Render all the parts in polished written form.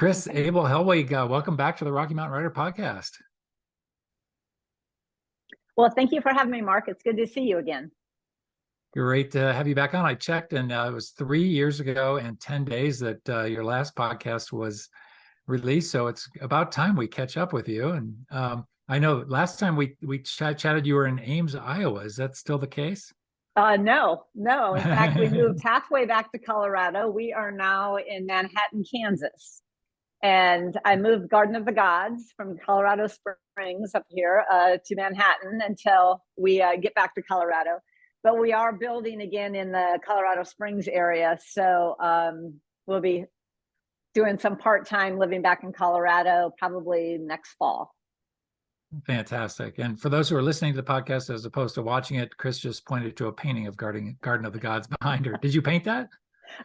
Kris Abel-Helwig, welcome back to the Rocky Mountain Writer Podcast. Well, thank you for having me, Mark. It's good to see you again. Great to have you back on. I checked, and it was 3 years ago and 10 days that your last podcast was released. So it's about time we catch up with you. And I know last time we chatted, you were in Ames, Iowa. Is that still the case? No. In fact, we moved halfway back to Colorado. We are now in Manhattan, Kansas. And I moved Garden of the Gods from Colorado Springs up here to Manhattan until we get back to Colorado. But we are building again in the Colorado Springs area. So we'll be doing some part-time living back in Colorado probably next fall. Fantastic. And for those who are listening to the podcast as opposed to watching it, Kris just pointed to a painting of Garden of the Gods behind her. Did you paint that?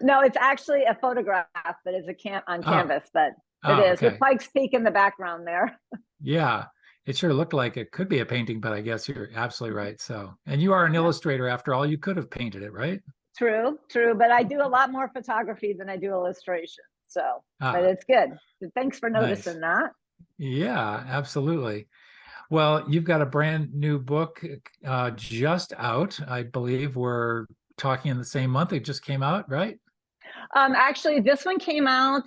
No, it's actually a photograph, but it's on canvas, but it is okay. with Pikes Peak in the background there. Yeah, it sure looked like it could be a painting, but I guess you're absolutely right. So, and you are an illustrator after all. You could have painted it, right? True. But I do a lot more photography than I do illustration. So, but it's good. Thanks for noticing that. Yeah, absolutely. Well, you've got a brand new book just out. I believe we're talking in the same month. It just came out, right? Actually, this one came out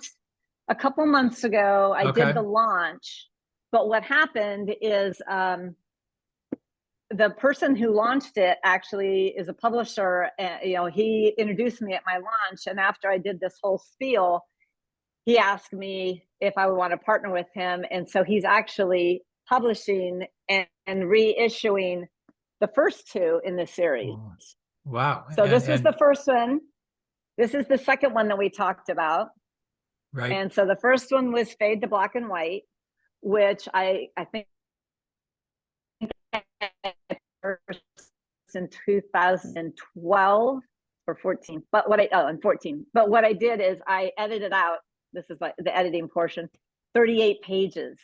a couple months ago. I did the launch, but what happened is the person who launched it actually is a publisher, and he introduced me at my launch, and after I did this whole spiel, he asked me if I would want to partner with him, and so he's actually publishing and reissuing the first two in the series. Wow. So this was the first one. This is the second one that we talked about. Right. And so the first one was Fade to Black and White, which I think in 2012 or 14. But in 14. But what I did is I edited out, this is like the editing portion, 38 pages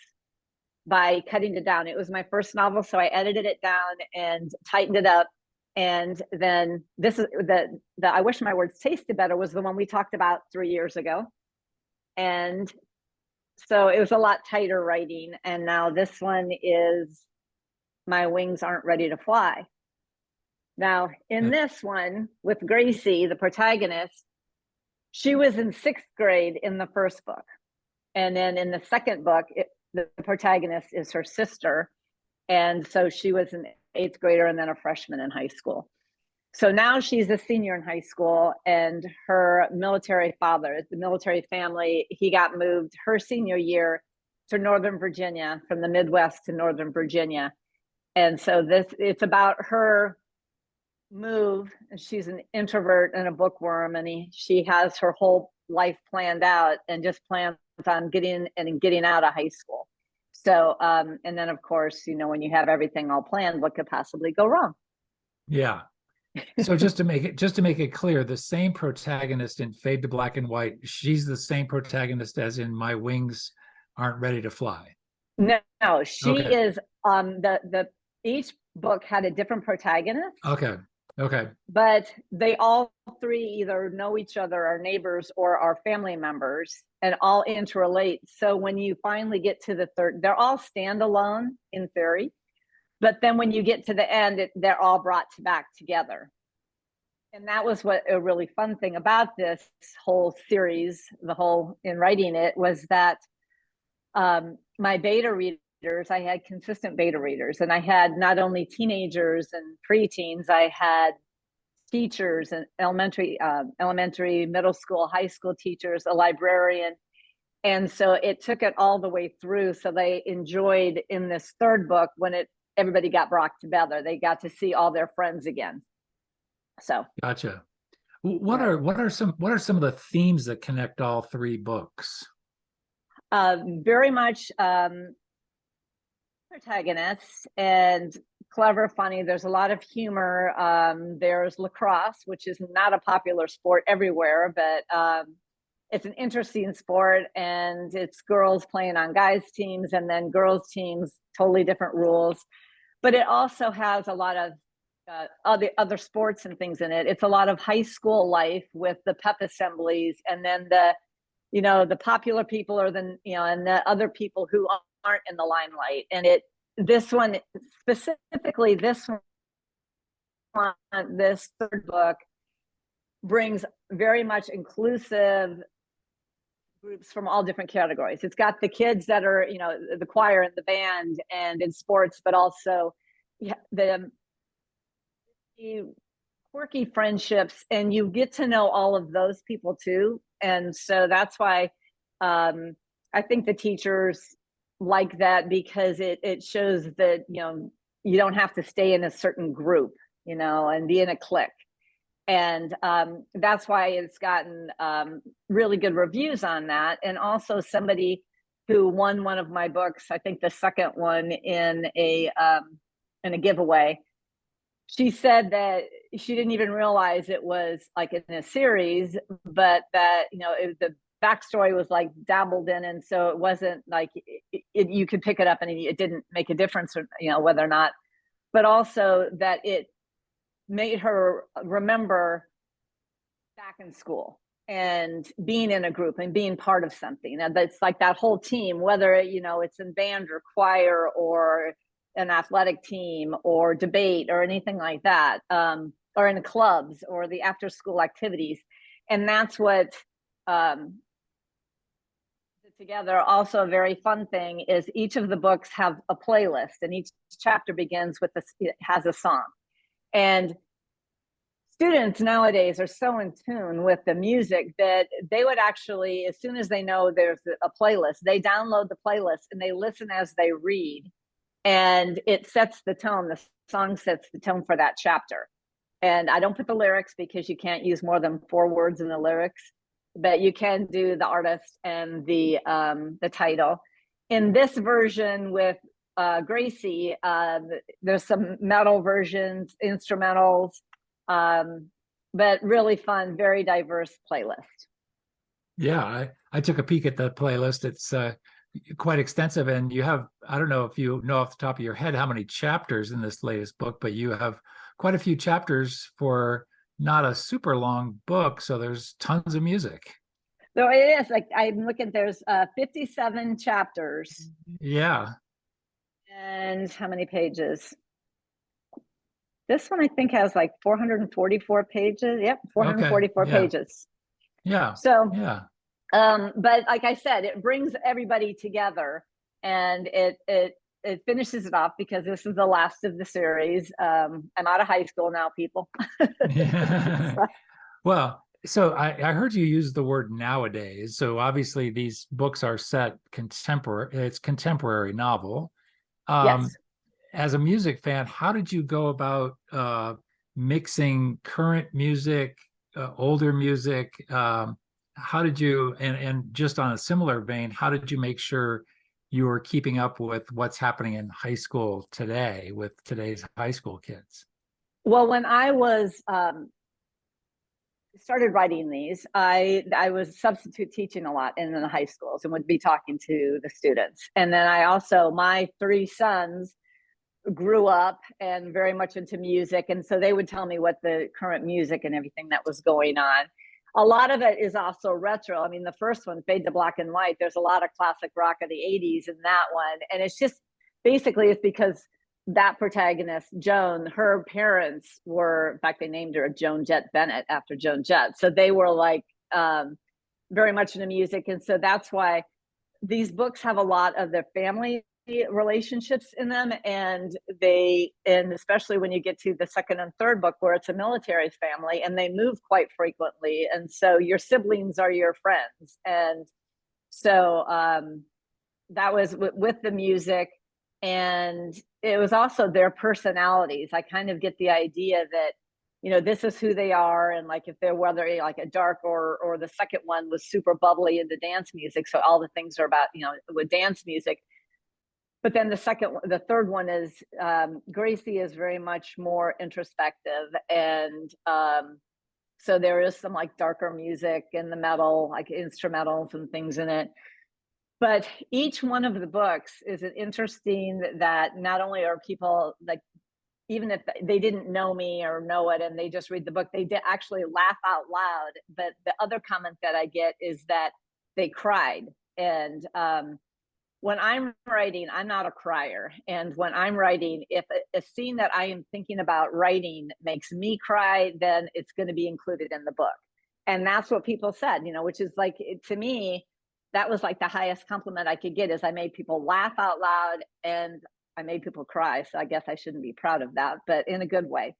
by cutting it down. It was my first novel, so I edited it down and tightened it up. And then this is the I Wish My Words Tasted Better was the one we talked about 3 years ago. And so it was a lot tighter writing. And now this one is My Wings Aren't Ready to Fly. Now, in this one, with Gracie, the protagonist, she was in 6th grade in the first book. And then in the second book, the protagonist is her sister. And so she was an 8th grader and then a freshman in high school. So now she's a senior in high school, and her military father, the military family, he got moved her senior year to Northern Virginia, from the Midwest to Northern Virginia. And so it's about her move. She's an introvert and a bookworm, and she has her whole life planned out and just plans on getting out of high school. So, and then of course, when you have everything all planned, what could possibly go wrong? Yeah. So just to make it clear, the same protagonist in Fade to Black and White, she's the same protagonist as in My Wings Aren't Ready to Fly. No, she is each book had a different protagonist. Okay. But they all three either know each other, are neighbors, or are family members, and all interrelate. So when you finally get to the third, they're all standalone in theory. But then when you get to the end, they're all brought back together. And that was what a really fun thing about this whole series, in writing it, was that my beta readers, I had consistent beta readers, and I had not only teenagers and preteens, I had teachers and elementary, middle school, high school teachers, a librarian. And so it took it all the way through. So they enjoyed in this third book when everybody got brought together, they got to see all their friends again. So gotcha. What are some of the themes that connect all three books? Very much protagonists, and clever, funny. There's a lot of humor. There's lacrosse, which is not a popular sport everywhere, but it's an interesting sport, and it's girls playing on guys' teams, and then girls' teams, totally different rules. But it also has a lot of other sports and things in it. It's a lot of high school life with the pep assemblies, and then the popular people are and the other people who aren't in the limelight. And this one specifically, this third book brings very much inclusive groups from all different categories. It's got the kids that are, the choir and the band and in sports, but also the quirky friendships, and you get to know all of those people too. And so that's why I think the teachers like that, because it shows that, you don't have to stay in a certain group, and be in a clique. And that's why it's gotten really good reviews on that. And also somebody who won one of my books, I think the second one in a giveaway, she said that she didn't even realize it was like in a series, but that, the backstory was like dabbled in. And so it wasn't like you could pick it up and it didn't make a difference, whether or not, but also that it made her remember back in school and being in a group and being part of something. And that's like that whole team, whether, it's in band or choir or an athletic team or debate or anything like that, or in clubs or the after school activities. And that's what together. Also, a very fun thing is each of the books have a playlist, and each chapter begins with it has a song. And students nowadays are so in tune with the music that they would actually, as soon as they know there's a playlist, they download the playlist and they listen as they read, and it sets the tone. The song sets the tone for that chapter. And I don't put the lyrics because you can't use more than 4 words in the lyrics, but you can do the artist and the title. In this version with Gracie, there's some metal versions, instrumentals, but really fun, very diverse playlist. Yeah, I took a peek at the playlist. It's quite extensive, and you have, I don't know if you know off the top of your head how many chapters in this latest book, but you have quite a few chapters for not a super long book, so there's tons of music. So it is, like, I'm looking, there's 57 chapters. Yeah. And how many pages? This one I think has like 444 pages. Yep, 444 Okay. Yeah. pages. Yeah. So yeah. But like I said, it brings everybody together, and it finishes it off because this is the last of the series. I'm out of high school now, people. Yeah. Well, so I heard you use the word nowadays. So obviously these books are set contemporary. It's contemporary novel. Yes. As a music fan, how did you go about mixing current music, older music? How did you, and just on a similar vein, how did you make sure you were keeping up with what's happening in high school today with today's high school kids? Well, when I was started writing these, I was substitute teaching a lot in the high schools and would be talking to the students. And then my 3 sons grew up and very much into music, and so they would tell me what the current music and everything that was going on. A lot of it is also retro. I mean, the first one, Fade to Black and White, there's a lot of classic rock of the 80s in that one. And it's just basically, it's because that protagonist, Joan, her parents were, in fact, they named her Joan Jett Bennett after Joan Jett. So they were like very much into music. And so that's why these books have a lot of their family relationships in them, and especially when you get to the second and third book where it's a military family and they move quite frequently, and so your siblings are your friends. And so that was with the music, and it was also their personalities. I kind of get the idea that this is who they are, and like if they're, whether like a dark or the second one was super bubbly into dance music, so all the things are about with dance music. But then the third one is Gracie is very much more introspective, and so there is some like darker music in the metal, like instrumentals and things in it. But each one of the books is an interesting, that not only are people like, even if they didn't know me or know it and they just read the book, they did actually laugh out loud. But the other comment that I get is that they cried. And when I'm writing, I'm not a crier. And when I'm writing, if a scene that I am thinking about writing makes me cry, then it's going to be included in the book. And that's what people said, which is like, to me, that was like the highest compliment I could get, is I made people laugh out loud and I made people cry. So I guess I shouldn't be proud of that, but in a good way,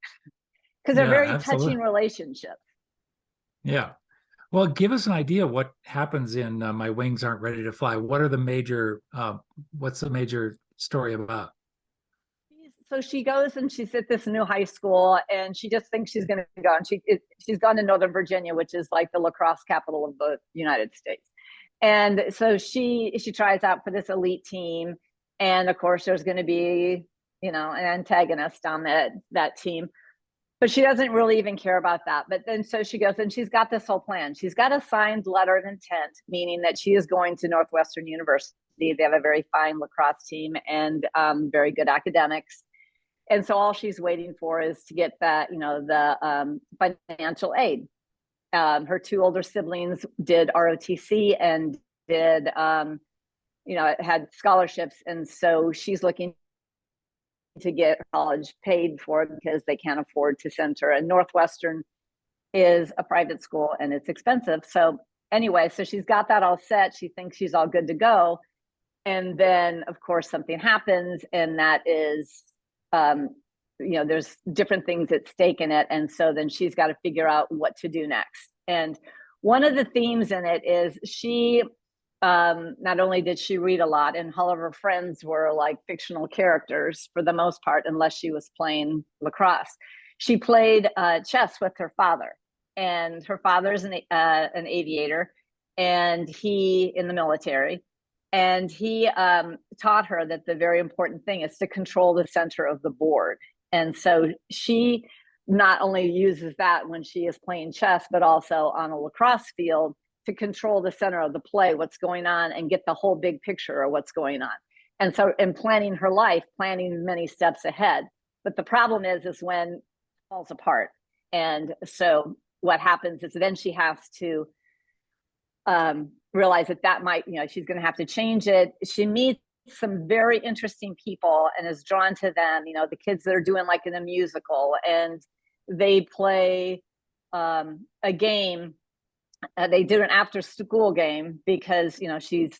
because they're Yeah, very absolutely. touching relationships. Yeah. Well, give us an idea what happens in My Wings Aren't Ready to Fly. What are the major, what's the major story about? So she goes and she's at this new high school, and she just thinks she's going to go. And she's gone to Northern Virginia, which is like the lacrosse capital of the United States. And so she tries out for this elite team, and of course there's going to be an antagonist on that team. But she doesn't really even care about that. But then so she goes, and she's got this whole plan. She's got a signed letter of intent, meaning that she is going to Northwestern University. They have a very fine lacrosse team and very good academics. And so all she's waiting for is to get that, the financial aid. Her two older siblings did ROTC and did, had scholarships. And so she's looking to get college paid for because they can't afford to send her. And Northwestern is a private school and it's expensive. So anyway, so she's got that all set. She thinks she's all good to go. And then, of course, something happens, and that is, there's different things at stake in it. And so then she's got to figure out what to do next. And one of the themes in it is she, not only did she read a lot, and all of her friends were like fictional characters for the most part, unless she was playing lacrosse. She played chess with her father, and her father's an aviator, and he in the military. And he taught her that the very important thing is to control the center of the board. And so she not only uses that when she is playing chess, but also on a lacrosse field to control the center of the play, what's going on, and get the whole big picture of what's going on. And so in planning her life, planning many steps ahead. But the problem is when it falls apart. And so what happens is then she has to realize that might, she's going to have to change it. She meets some very interesting people and is drawn to them, the kids that are doing like in a musical, and they play a game. They did an after school game because, she's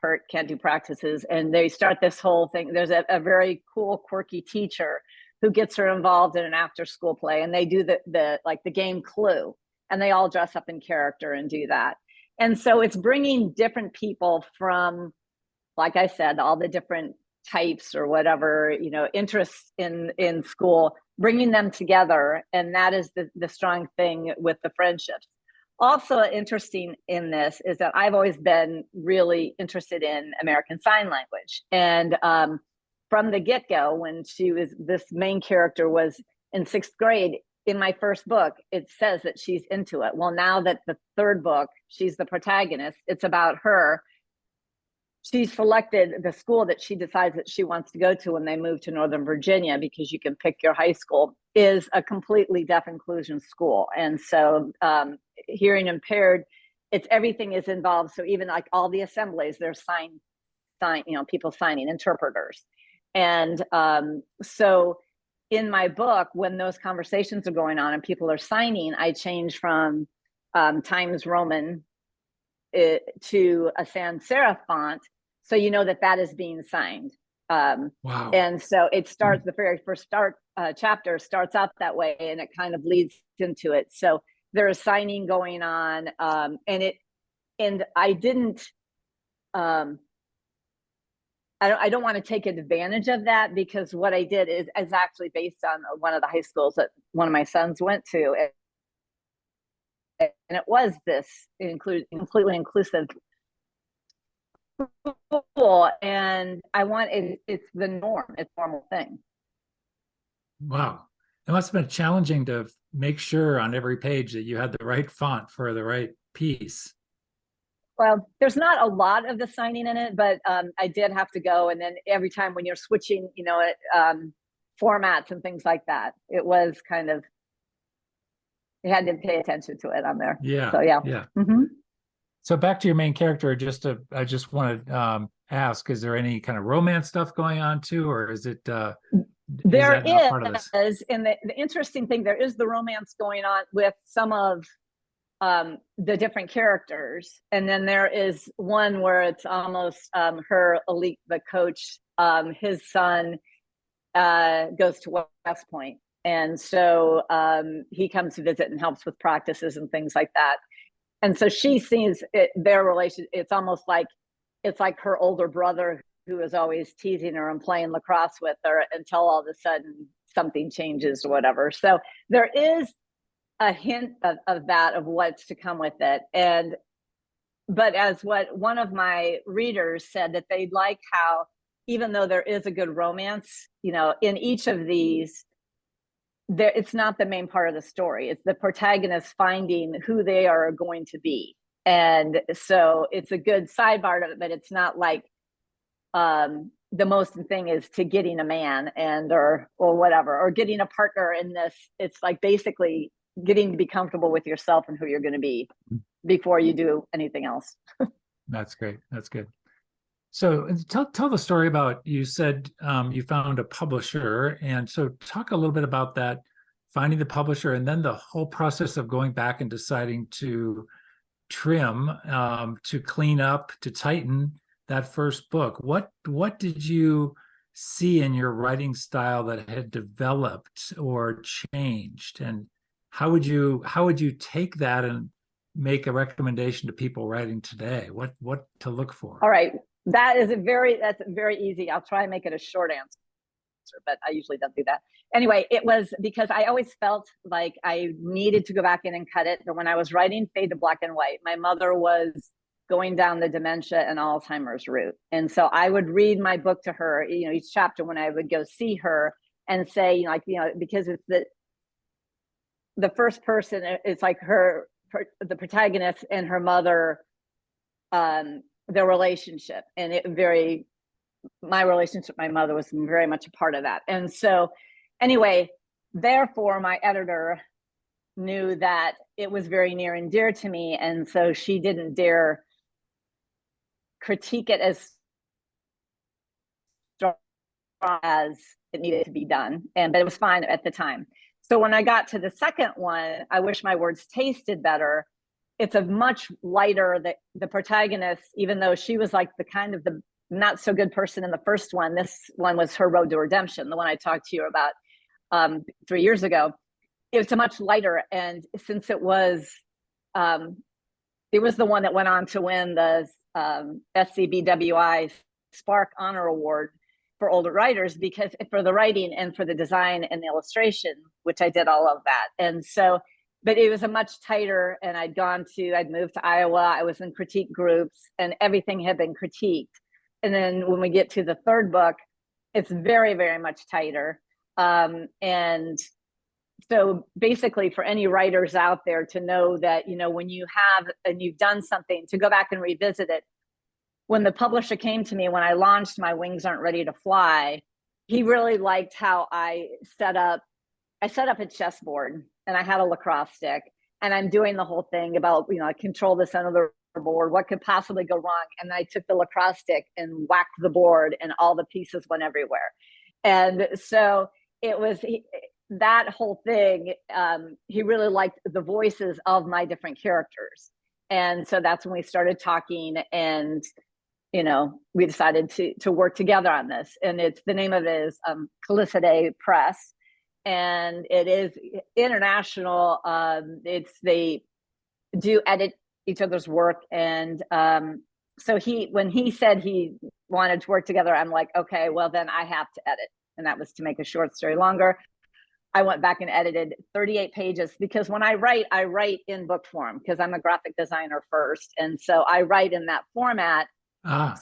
hurt, can't do practices. And they start this whole thing. There's a very cool, quirky teacher who gets her involved in an after school play. And they do the game Clue, and they all dress up in character and do that. And so it's bringing different people from, like I said, all the different types or whatever, interests in school, bringing them together. And that is the strong thing with the friendships. Also interesting in this is that I've always been really interested in American Sign Language. And from the get-go, when this main character was in 6th grade, in my first book, it says that she's into it. Well, now that the 3rd book, she's the protagonist, it's about her. She selected the school that she decides that she wants to go to when they move to Northern Virginia, because you can pick your high school, is a completely deaf inclusion school. And so hearing impaired, everything is involved. So even like all the assemblies, there's people signing, interpreters. And so in my book, when those conversations are going on and people are signing, I change from Times Roman to a sans serif font, so that is being signed. Wow. And so it starts, the very first chapter starts out that way, and it kind of leads into it. So there is signing going on, and I didn't. I don't want to take advantage of that, because what I did is actually based on one of the high schools that one of my sons went to, and it was this completely inclusive school, and it's the norm, it's a normal thing. Wow. It must have been challenging to make sure on every page that you had the right font for the right piece. Well, there's not a lot of the signing in it, but I did have to go. And then every time when you're switching, formats and things like that, it was kind of, you had to pay attention to it on there. Yeah. So, yeah. Yeah. Mm-hmm. So back to your main character, I just want to ask, is there any kind of romance stuff going on too, or is There that not part of this? and the interesting thing, there is the romance going on with some of the different characters, and then there is one where it's almost her elite, the coach, his son goes to West Point, and so he comes to visit and helps with practices and things like that. And so she sees their relation. It's almost like it's like her older brother who is always teasing her and playing lacrosse with her until all of a sudden something changes or whatever. So there is a hint of that, of what's to come with it. But as what one of my readers said, that they like how, even though there is a good romance, in each of these, it's not the main part of the story. It's the protagonist finding who they are going to be. And so it's a good sidebar of it, but it's not like the most thing is to getting a man or whatever, or getting a partner in this. It's like basically getting to be comfortable with yourself and who you're going to be before you do anything else. That's great. That's good. So tell the story about, you said you found a publisher, and so talk a little bit about that, finding the publisher, and then the whole process of going back and deciding to trim, to clean up, to tighten that first book. What did you see in your writing style that had developed or changed, and how would you take that and make a recommendation to people writing today? What to look for? All right. That's very easy. I'll try and make it a short answer, but I usually don't do that. Anyway, it was because I always felt like I needed to go back in and cut it. But when I was writing Fade to Black and White, my mother was going down the dementia and Alzheimer's route. And so I would read my book to her, each chapter when I would go see her, and say, because it's the first person, it's like the protagonist and her mother, their relationship, and my relationship with my mother was very much a part of that. And so anyway, therefore my editor knew that it was very near and dear to me, and so she didn't dare critique it as strong as it needed to be done, but it was fine at the time. So when I got to the second one, I Wish My Words Tasted Better, it's a much lighter, the protagonist, even though she was like the kind of the not so good person in the first one, this one was her road to redemption, the one I talked to you about 3 years ago. It's a much lighter, and since it was the one that went on to win the SCBWI Spark Honor Award for older writers, because for the writing and for the design and the illustration, which I did all of that. And so, but it was a much tighter, and I'd moved to Iowa. I was in critique groups, and everything had been critiqued. And then when we get to the third book, it's very, very much tighter. And so basically, for any writers out there to know that, when you have, and you've done something, to go back and revisit it. When the publisher came to me, when I launched My Wings Aren't Ready to Fly, he really liked how I set up a chessboard, and I had a lacrosse stick, and I'm doing the whole thing about, I control the center of the board, what could possibly go wrong? And I took the lacrosse stick and whacked the board, and all the pieces went everywhere. And so it was that whole thing. He really liked the voices of my different characters. And so that's when we started talking, and we decided to work together on this. And the name of it is Culicidae Press, and it is international. They do edit each other's work, and so when he said he wanted to work together, I'm like, okay, well then I have to edit, and that was to make a short story longer. I went back and edited 38 pages, because when I write in book form, because I'm a graphic designer first, and so I write in that format.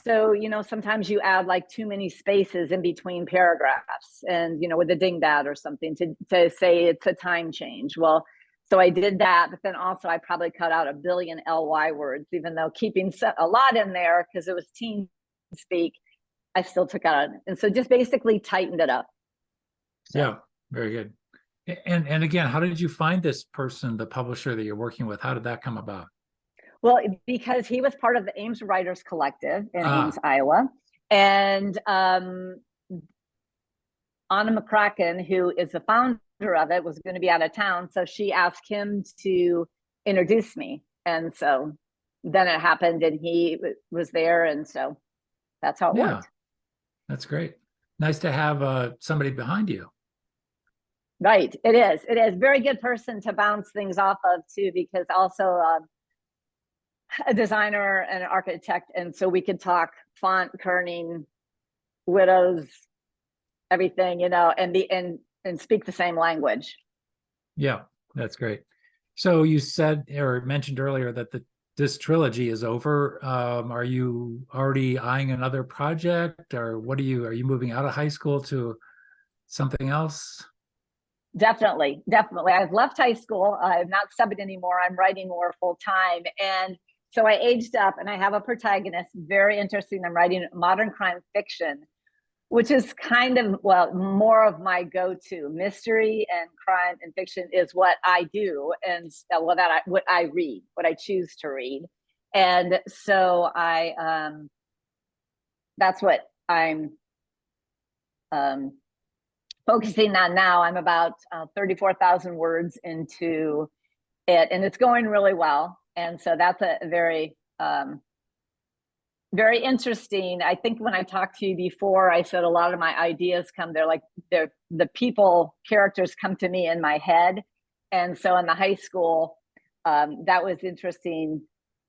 So, sometimes you add like too many spaces in between paragraphs, and, with a dingbat or something to say it's a time change. Well, so I did that, but then also I probably cut out 1 billion LY words, even though keeping a lot in there because it was teen speak, I still took out. And so just basically tightened it up. So. Yeah, very good. And again, how did you find this person, the publisher that you're working with? How did that come about? Well, because he was part of the Ames Writers Collective in Ames, Ah, Iowa. And Anna McCracken, who is the founder of it, was going to be out of town. So she asked him to introduce me. And so then it happened and he was there. And so that's how it yeah, worked. that's great. Nice to have somebody behind you. Right. It is. It is. Very good person to bounce things off of, too, because also a designer and an architect. And so we could talk font, kerning, widows, everything, and speak the same language. Yeah, that's great. So you said or mentioned earlier that this trilogy is over. Are you already eyeing another project, or are you moving out of high school to something else? Definitely, definitely. I've left high school. I'm not subbing anymore. I'm writing more full time. And so I aged up and I have a protagonist, very interesting. I'm writing modern crime fiction, which is kind of, well, more of my go-to. Mystery and crime and fiction is what I do. And what I read, what I choose to read. And so that's what I'm focusing on now. I'm about 34,000 words into it, and it's going really well. And so that's a very, very interesting. I think when I talked to you before, I said a lot of my ideas the people characters come to me in my head. And so in the high school, that was interesting.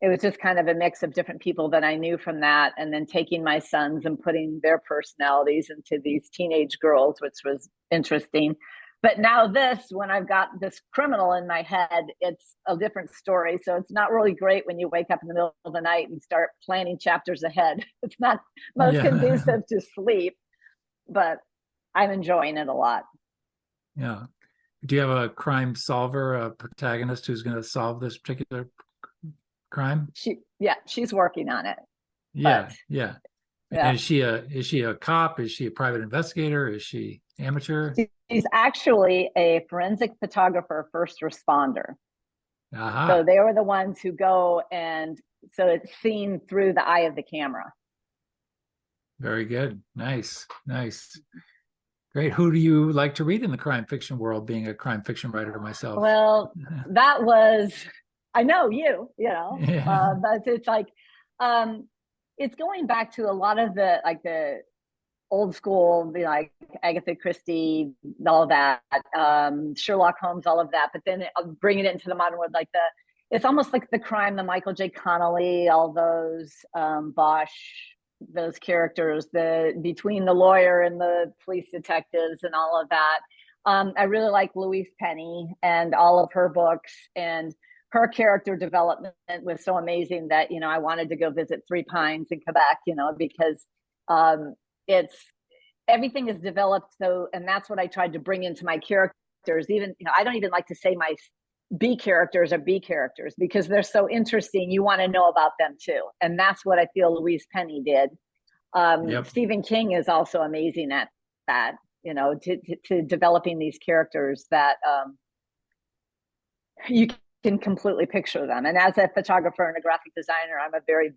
It was just kind of a mix of different people that I knew from that, and then taking my sons and putting their personalities into these teenage girls, which was interesting. But now when I've got this criminal in my head, it's a different story. So it's not really great when you wake up in the middle of the night and start planning chapters ahead. It's not most Yeah, conducive to sleep, but I'm enjoying it a lot. yeah. Do you have a crime solver, a protagonist who's going to solve this particular crime? She's working on it, but Yeah, yeah. yeah. And is she a cop? Is she a private investigator? Is she amateur? She's actually a forensic photographer, first responder. So Aha. they were the ones who go, and so it's seen through the eye of the camera. Very good. Nice. Nice. Great. Who do you like to read in the crime fiction world, being a crime fiction writer myself? Well, that was, I know Yeah. but it's like, it's going back to a lot of the old school, like Agatha Christie, all of that, Sherlock Holmes, all of that. But then bringing it into the modern world, it's almost like the crime, the Michael J. Connelly, all those Bosch, those characters, between the lawyer and the police detectives and all of that. I really like Louise Penny and all of her books, and her character development was so amazing that I wanted to go visit Three Pines in Quebec, because it's everything is developed. So, and that's what I tried to bring into my characters. Even I don't even like to say my B characters are B characters because they're so interesting. You want to know about them too, and that's what I feel Louise Penny did. Yep. Stephen King is also amazing at that. To developing these characters that you can completely picture them. And as a photographer and a graphic designer, I'm a very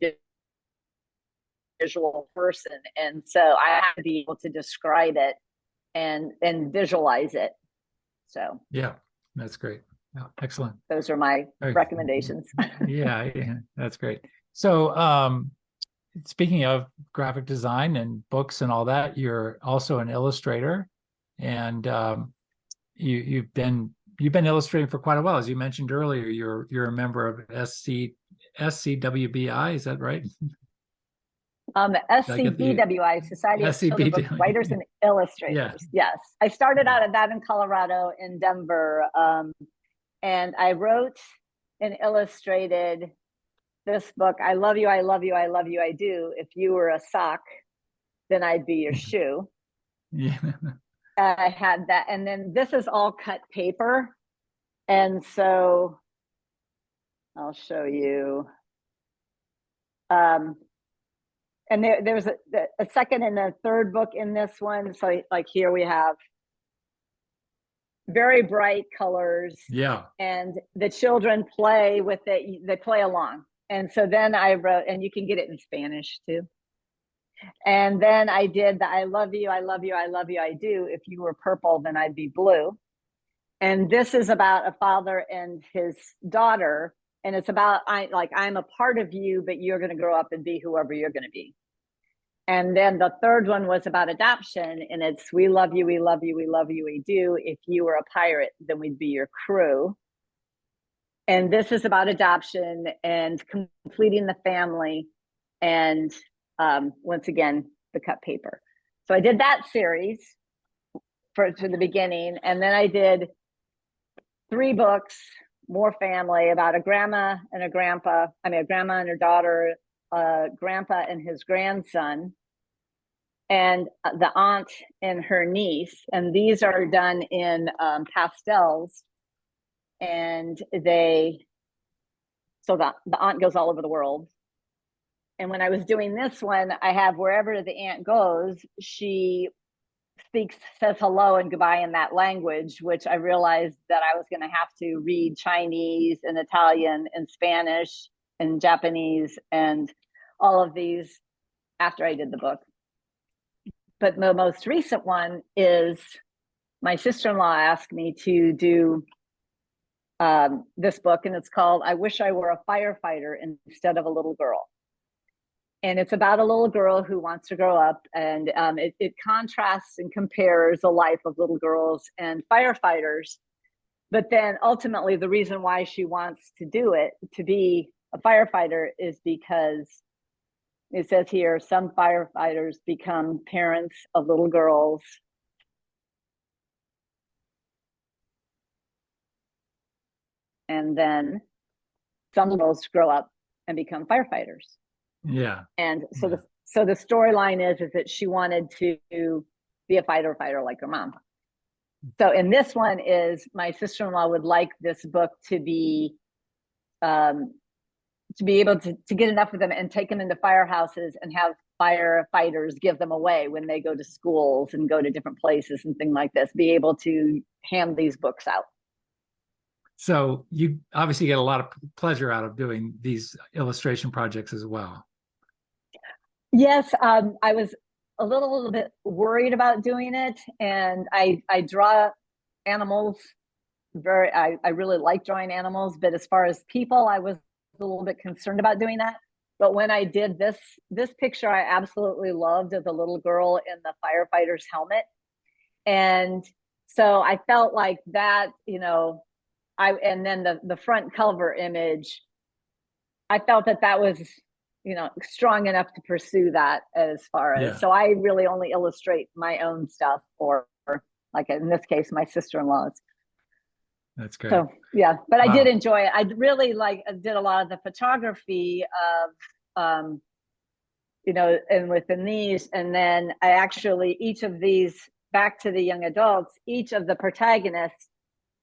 visual person, and so I have to be able to describe it and visualize it. So Yeah. That's great. Yeah, excellent. those are my recommendations. Yeah, yeah, that's great. So, speaking of graphic design and books and all that, you're also an illustrator, and you've been illustrating for quite a while. As you mentioned earlier, you're a member of SCWBI. Is that right? Did I get the SCBWI, Society of Children's Book SCBWI? Writers and Yeah. Illustrators. Yes, I started Yeah. out at that in Colorado, in Denver, and I wrote and illustrated this book. I love you, I love you, I love you, I do. If you were a sock, then I'd be your shoe. Yeah. I had that, and then this is all cut paper, and so I'll show you. And there's a second and a third book in this one. So like here we have very bright colors, Yeah. and the children play with it. They play along. And so then I wrote, and you can get it in Spanish too. And then I did the I love you, I love you, I love you, I do. If you were purple, then I'd be blue. And this is about a father and his daughter. And it's about, I'm a part of you, but you're going to grow up and be whoever you're going to be. And then the third one was about adoption. And it's, we love you, we love you, we love you, we do. If you were a pirate, then we'd be your crew. And this is about adoption and completing the family. And once again, the cut paper. So I did that series for the beginning. And then I did 3 books, more family, about a grandma and a grandpa. I mean, a grandma and her daughter, a grandpa and his grandson, and the aunt and her niece. And these are done in pastels. And so the aunt goes all over the world. And when I was doing this one, I have wherever the aunt goes, she says hello and goodbye in that language, which I realized that I was going to have to read Chinese and Italian and Spanish and Japanese and all of these after I did the book. But the most recent one is my sister-in-law asked me to do this book, and it's called I Wish I Were a Firefighter Instead of a Little Girl. And it's about a little girl who wants to grow up, and it contrasts and compares the life of little girls and firefighters. But then ultimately the reason why she wants to do it, to be a firefighter, is because it says here, some firefighters become parents of little girls. And then some girls grow up and become firefighters. Yeah. And so the storyline is that she wanted to be a fighter like her mom. So in this one is my sister-in-law would like this book to be able to get enough of them and take them into firehouses and have firefighters give them away when they go to schools and go to different places and things like this, be able to hand these books out. So you obviously get a lot of pleasure out of doing these illustration projects as well. Yes, I was a little bit worried about doing it, and I draw animals I really like drawing animals, but as far as people, I was a little bit concerned about doing that. But when I did this picture, I absolutely loved, of the little girl in the firefighter's helmet. And so I felt like that, and then the front cover image, I felt that was strong enough to pursue that as far as, so I really only illustrate my own stuff, or like in this case, my sister-in-law's. That's great. So yeah, but wow. I did enjoy it. I really did a lot of the photography of, and within these, and then I actually, each of these, back to the young adults, each of the protagonists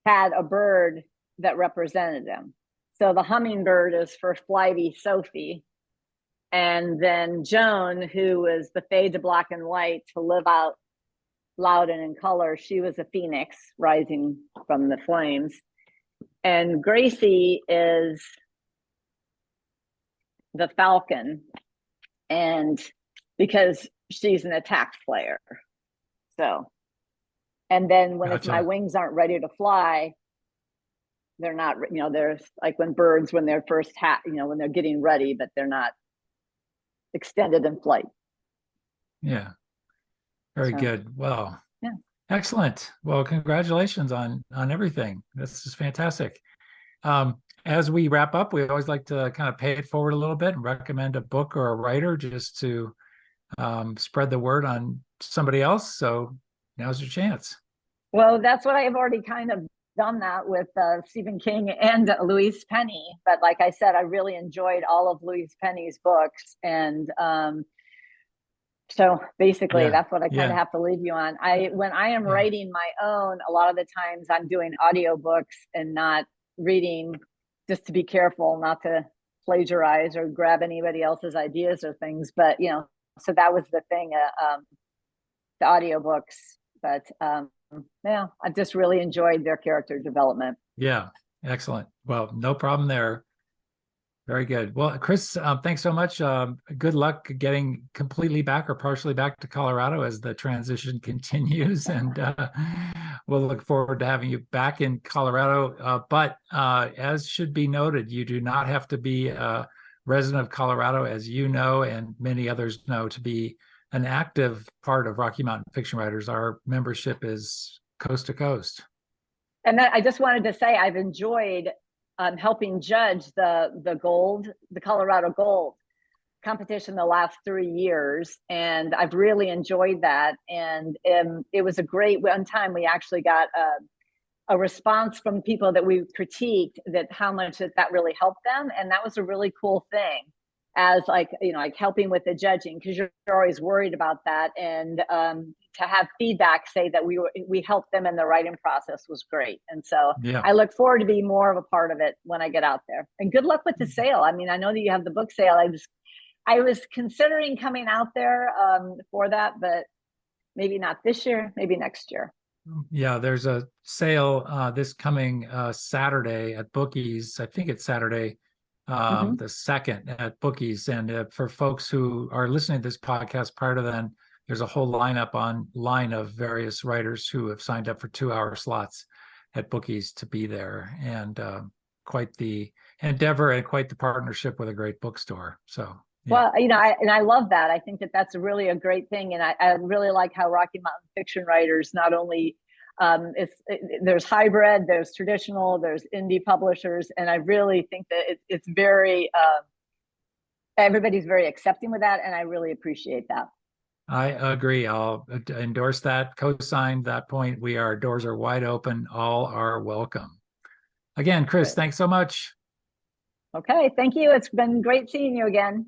had a bird that represented them. So the hummingbird is for Flighty Sophie. And then Joan, who was the fade to black and white to live out loud and in color, she was a phoenix rising from the flames. And Gracie is the falcon, and because she's an attack player. So, and then when it's my wings aren't ready to fly, they're not, there's like when birds, when they're first when they're getting ready, but they're not extended in flight. Yeah. Very good. Well, yeah. Excellent. Well, congratulations on everything. This is fantastic. As we wrap up, we always like to kind of pay it forward a little bit and recommend a book or a writer just to spread the word on somebody else. So now's your chance. Well, that's what I've already kind of done that with Stephen King and Louise Penny. But like I said, I really enjoyed all of Louise Penny's books. And so basically that's what I kind of have to leave you on. When I am writing my own, a lot of the times I'm doing audiobooks and not reading, just to be careful not to plagiarize or grab anybody else's ideas or things. But, so that was the thing, the audiobooks. But yeah, I just really enjoyed their character development. Yeah, excellent. Well, no problem there. Very good. Well, Kris, thanks so much. Good luck getting completely back or partially back to Colorado as the transition continues. And we'll look forward to having you back in Colorado. But as should be noted, you do not have to be a resident of Colorado, as you know, and many others know, to be an active part of Rocky Mountain Fiction Writers. Our membership is coast to coast. And I just wanted to say I've enjoyed helping judge the Colorado Gold competition the last 3 years, and I've really enjoyed that. And it was a great one time. We actually got a response from people that we critiqued that how much that really helped them, and that was a really cool thing. As like helping with the judging, because you're always worried about that, and to have feedback say that we helped them in the writing process was great. And so Yeah. I look forward to being more of a part of it when I get out there. And good luck with the sale. I mean, I know that you have the book sale. I was considering coming out there for that, but maybe not this year, maybe next year. Yeah, there's a sale this coming Saturday at Bookies. I think it's Saturday the 2nd at Bookies. And for folks who are listening to this podcast prior to then, there's a whole lineup online of various writers who have signed up for 2-hour slots at Bookies to be there. And quite the endeavor and quite the partnership with a great bookstore. So, yeah. Well, I love that. I think that that's really a great thing. And I really like how Rocky Mountain Fiction Writers not only there's hybrid, there's traditional, there's indie publishers, and I really think that it's very everybody's very accepting with that, and I really appreciate that. I agree. I'll endorse that, co-sign that point. Our doors are wide open. All are welcome. Again, Kris, thanks so much. Okay, thank you. It's been great seeing you again.